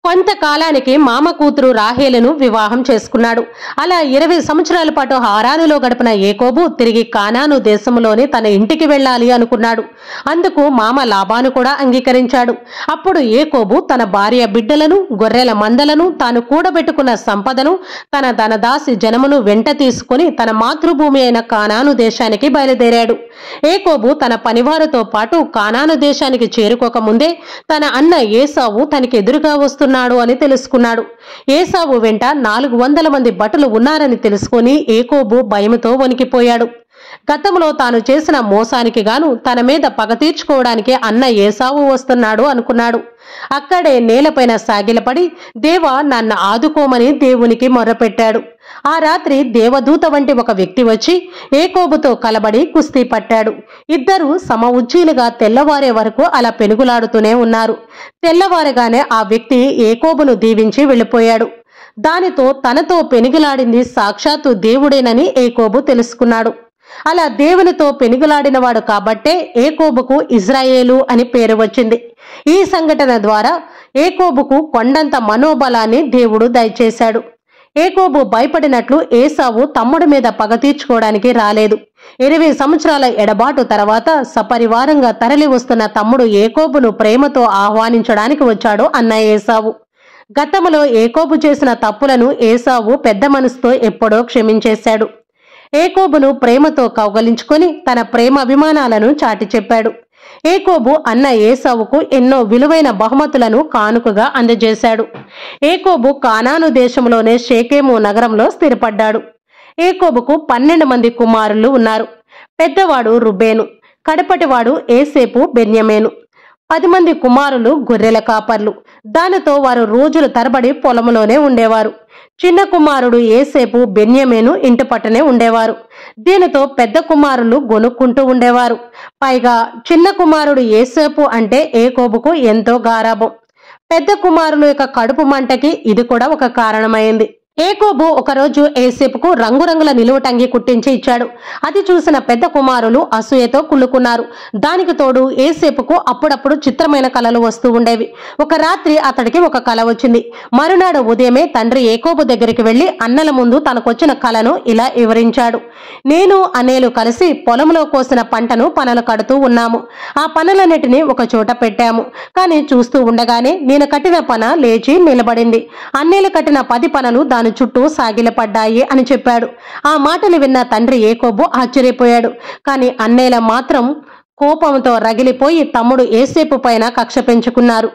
కొంతకాలానికి మామ కూతురు రాహేలును వివాహం చేసుకున్నాడు. అలా 20 సంవత్సరాల పాటు హారానులో గడిపిన ఏకోబు తిరిగి కానాను దేశంలోని తన ఇంటికి వెళ్ళాలి అనుకున్నాడు. అందుకు మామ లాబాను కూడా అంగీకరించాడు. అప్పుడు ఏకోబు తన భార్య బిడ్డలను, గొర్రెల మందలను, తాను కూడబెట్టుకున్న సంపదను, తన ధనదాసి జనమును వెంట తీసుకుని తన మాతృభూమి అయిన కానాను దేశానికి బయలుదేరాడు. ఏకోబు తన పనివారితో పాటు కానాను దేశానికి చేరుకోక ముందే తన అన్న ఏసావు తనకి ఎదురుగా వస్తున్నాడు అని తెలుసుకున్నాడు. ఏసావు వెంట 400 మంది భటులు ఉన్నారని తెలుసుకుని ఏకోబు భయముతో వణికిపోయాడు. గతంలో తాను చేసిన మోసానికి గాను తన మీద పగ తీర్చుకోవడానికి అన్న ఏసావు వస్తున్నాడు అనుకున్నాడు. అక్కడే నేలపైన సాగిలపడి దేవా నన్ను ఆదుకోమని దేవునికి మొర్రపెట్టాడు. ఆ రాత్రి దేవదూత వంటి ఒక వ్యక్తి వచ్చి ఏకోబుతో కలబడి కుస్తీ పట్టాడు. ఇద్దరు సమ ఉజ్జీలుగా తెల్లవారే వరకు అలా పెనుగులాడుతూనే ఉన్నారు. తెల్లవారగానే ఆ వ్యక్తి ఏకోబును దీవించి వెళ్ళిపోయాడు. దానితో తనతో పెనుగులాడింది సాక్షాత్తు దేవుడేనని ఏకోబు తెలుసుకున్నాడు. అలా దేవునితో పెనుగులాడినవాడు కాబట్టే ఏకోబుకు ఇజ్రాయేలు అని పేరు వచ్చింది. ఈ సంఘటన ద్వారా ఏకోబుకు కొండంత మనోబలాన్ని దేవుడు దయచేశాడు. ఏకోబు భయపడినట్లు ఏసావు తమ్ముడి మీద పగ తీర్చుకోవడానికి రాలేదు. 20 సంవత్సరాల ఎడబాటు తర్వాత సపరివారంగా తరలి వస్తున్న తమ్ముడు ఏకోబును ప్రేమతో ఆహ్వానించడానికి వచ్చాడు అన్న ఏసావు. గతంలో ఏకోబు చేసిన తప్పులను ఏసావు పెద్ద మనసుతో ఎప్పుడో క్షమించేశాడు. ఏకోబును ప్రేమతో కౌగలించుకొని తన ప్రేమ అభిమానాలను చాటి చెప్పాడు. ఏకోబు అన్న ఏసావుకు ఎన్నో విలువైన బహుమతులను కానుకగా అందజేశాడు. ఏకోబు కానాను దేశంలోనే షేకెము నగరంలో స్థిరపడ్డాడు. ఏకోబుకు 12 మంది కుమారులు ఉన్నారు. పెద్దవాడు రుబేను, కడపటివాడు ఏసేపు బెన్యమేను. 10 మంది కుమారులు గొర్రెల కాపర్లు. దానితో వారు రోజుల తరబడి పొలంలోనే ఉండేవారు. చిన్న కుమారుడు ఏసేపు బెన్యమేను ఇంటి పట్టునే ఉండేవారు. దీనితో పెద్ద కుమారులు గొనుక్కుంటూ ఉండేవారు. పైగా చిన్న కుమారుడు ఏసేపు అంటే ఏకోబుకు ఎంతో గారాబం. పెద్ద కుమారుల యొక్క కడుపు మంటకి ఇది కూడా ఒక కారణమైంది. ఏకోబు ఒకరోజు ఏసేపుకు రంగురంగుల నిలువుటంగి కుట్టించి ఇచ్చాడు. అది చూసిన పెద్ద కుమారులు అసూయతో కుళ్ళుకున్నారు. దానికి తోడు ఏసేపుకు అప్పుడప్పుడు చిత్రమైన కలలు వస్తూ ఉండేవి. ఒక రాత్రి అతడికి ఒక కల వచ్చింది. మరునాడు ఉదయమే తండ్రి ఏకోబు దగ్గరికి వెళ్లి అన్నల ముందు తనకొచ్చిన కలను ఇలా వివరించాడు. నేను అన్నేలు కలిసి పొలంలో కోసిన పంటను పనలు కడుతూ ఉన్నాము. ఆ పనులన్నిటినీ ఒక చోట పెట్టాము. కానీ చూస్తూ ఉండగానే నేను కట్టిన పన లేచి నిలబడింది. అన్నేలు కట్టిన 10 పనలు దాని చుట్టూ సాగిలపడ్డాయి అని చెప్పాడు. ఆ మాటలు విన్న తండ్రి ఏకోబు ఆశ్చర్యపోయాడు. కానీ అన్నేల మాత్రం కోపంతో రగిలిపోయి తమ్ముడు ఏసేపు పైన కక్ష పెంచుకున్నారు.